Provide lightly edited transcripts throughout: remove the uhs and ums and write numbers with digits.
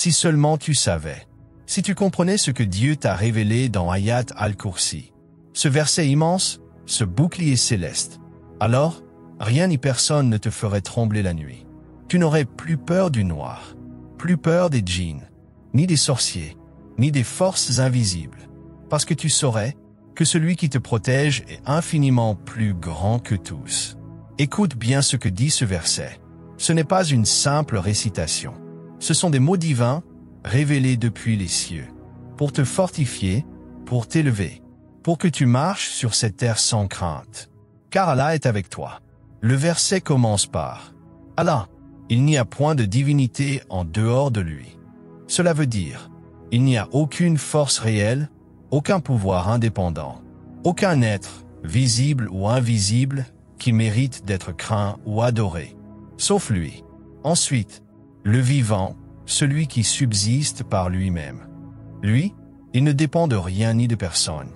Si seulement tu savais. Si tu comprenais ce que Dieu t'a révélé dans Ayat al-Kursi, ce verset immense, ce bouclier céleste, alors, rien ni personne ne te ferait trembler la nuit. Tu n'aurais plus peur du noir, plus peur des djinns, ni des sorciers, ni des forces invisibles, parce que tu saurais que celui qui te protège est infiniment plus grand que tous. Écoute bien ce que dit ce verset. Ce n'est pas une simple récitation. Ce sont des mots divins révélés depuis les cieux, pour te fortifier, pour t'élever, pour que tu marches sur cette terre sans crainte. Car Allah est avec toi. Le verset commence par « Allah, il n'y a point de divinité en dehors de lui ». Cela veut dire « il n'y a aucune force réelle, aucun pouvoir indépendant, aucun être, visible ou invisible, qui mérite d'être craint ou adoré, sauf lui. » Ensuite, le vivant, celui qui subsiste par lui-même. Lui, il ne dépend de rien ni de personne.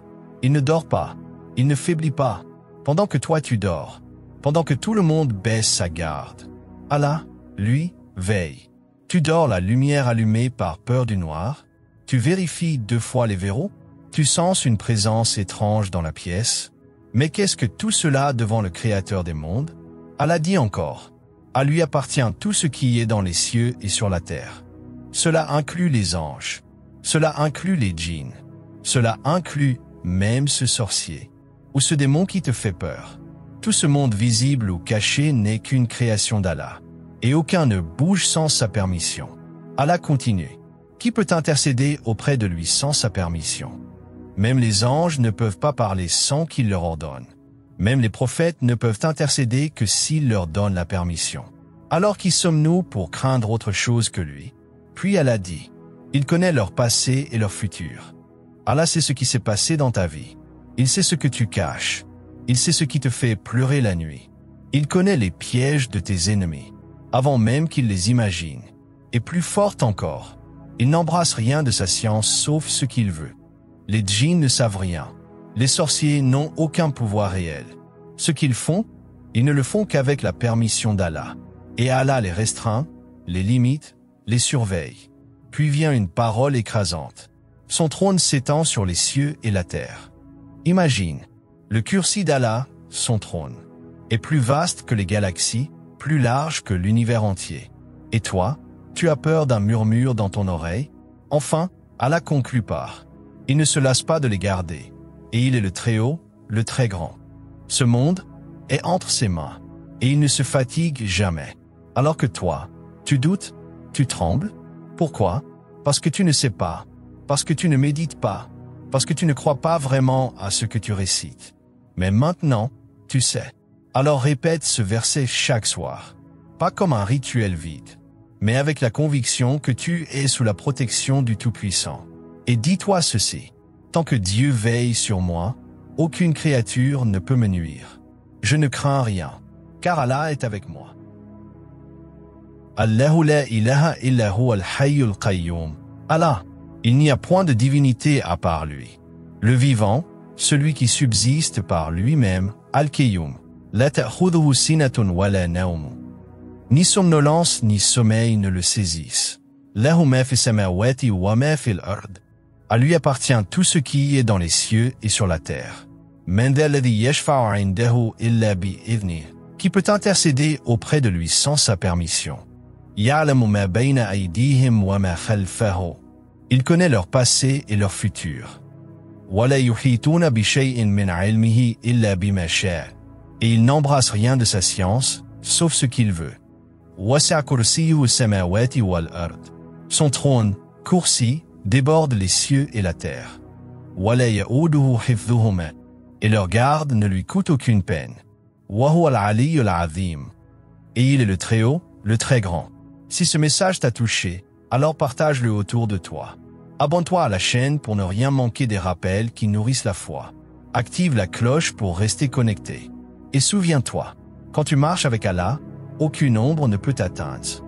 Il ne dort pas, il ne faiblit pas, pendant que toi tu dors, pendant que tout le monde baisse sa garde. Allah, lui, veille. Tu dors la lumière allumée par peur du noir, tu vérifies 2 fois les verrous, tu sens une présence étrange dans la pièce. Mais qu'est-ce que tout cela devant le Créateur des mondes? Allah dit encore, à lui appartient tout ce qui est dans les cieux et sur la terre. Cela inclut les anges, cela inclut les djinns, cela inclut même ce sorcier, ou ce démon qui te fait peur. Tout ce monde visible ou caché n'est qu'une création d'Allah, et aucun ne bouge sans sa permission. Allah continue. Qui peut intercéder auprès de lui sans sa permission? Même les anges ne peuvent pas parler sans qu'il leur ordonne. Même les prophètes ne peuvent intercéder que s'il leur donne la permission. Alors qui sommes-nous pour craindre autre chose que lui? Puis Allah dit, il connaît leur passé et leur futur. Allah sait ce qui s'est passé dans ta vie. Il sait ce que tu caches. Il sait ce qui te fait pleurer la nuit. Il connaît les pièges de tes ennemis, avant même qu'il les imagine. Et plus fort encore, il n'embrasse rien de sa science sauf ce qu'il veut. Les djinns ne savent rien. Les sorciers n'ont aucun pouvoir réel. Ce qu'ils font, ils ne le font qu'avec la permission d'Allah. Et Allah les restreint, les limite, les surveille. Puis vient une parole écrasante. Son trône s'étend sur les cieux et la terre. Imagine, le kursi d'Allah, son trône, est plus vaste que les galaxies, plus large que l'univers entier. Et toi, tu as peur d'un murmure dans ton oreille? Enfin, Allah conclut par, il ne se lasse pas de les garder, et il est le Très-Haut, le Très Grand. Ce monde est entre ses mains, et il ne se fatigue jamais. Alors que toi, tu doutes, tu trembles? Pourquoi? Parce que tu ne sais pas, parce que tu ne médites pas, parce que tu ne crois pas vraiment à ce que tu récites. Mais maintenant, tu sais. Alors répète ce verset chaque soir, pas comme un rituel vide, mais avec la conviction que tu es sous la protection du Tout-Puissant. Et dis-toi ceci, tant que Dieu veille sur moi, aucune créature ne peut me nuire. Je ne crains rien, car Allah est avec moi. Allahu la ilaha illa huwa al-hayyul qayyum. Allah, il n'y a point de divinité à part lui. Le vivant, celui qui subsiste par lui-même, al-Qayyum. La ta'khudhuhu sinatun wa la nawm. Ni somnolence ni sommeil ne le saisissent. Lahu ma fi samawati wa ma fi al-ard. À lui appartient tout ce qui est dans les cieux et sur la terre. Man dha alladhi yashfa'u 'indahu illa bi'idhnihi. Qui peut intercéder auprès de lui sans sa permission? Ya'lamu ma bayna aydihim wa ma khalfahu. Il connaît leur passé et leur futur. Wa la yuhituna bi shay'in min 'ilmihi illa bima sha'a. Et il n'embrasse rien de sa science, sauf ce qu'il veut. Wasi'a kursiyyuhu as-samawati wal ard. Son trône, Kursi, déborde les cieux et la terre. Wa la ya'uduhu hifdhuhuma. Et leur garde ne lui coûte aucune peine. Wa huwa al-'aliyyul 'azim. Et il est le Très-Haut, le Très Grand. Si ce message t'a touché, alors partage-le autour de toi. Abonne-toi à la chaîne pour ne rien manquer des rappels qui nourrissent la foi. Active la cloche pour rester connecté. Et souviens-toi, quand tu marches avec Allah, aucune ombre ne peut t'atteindre.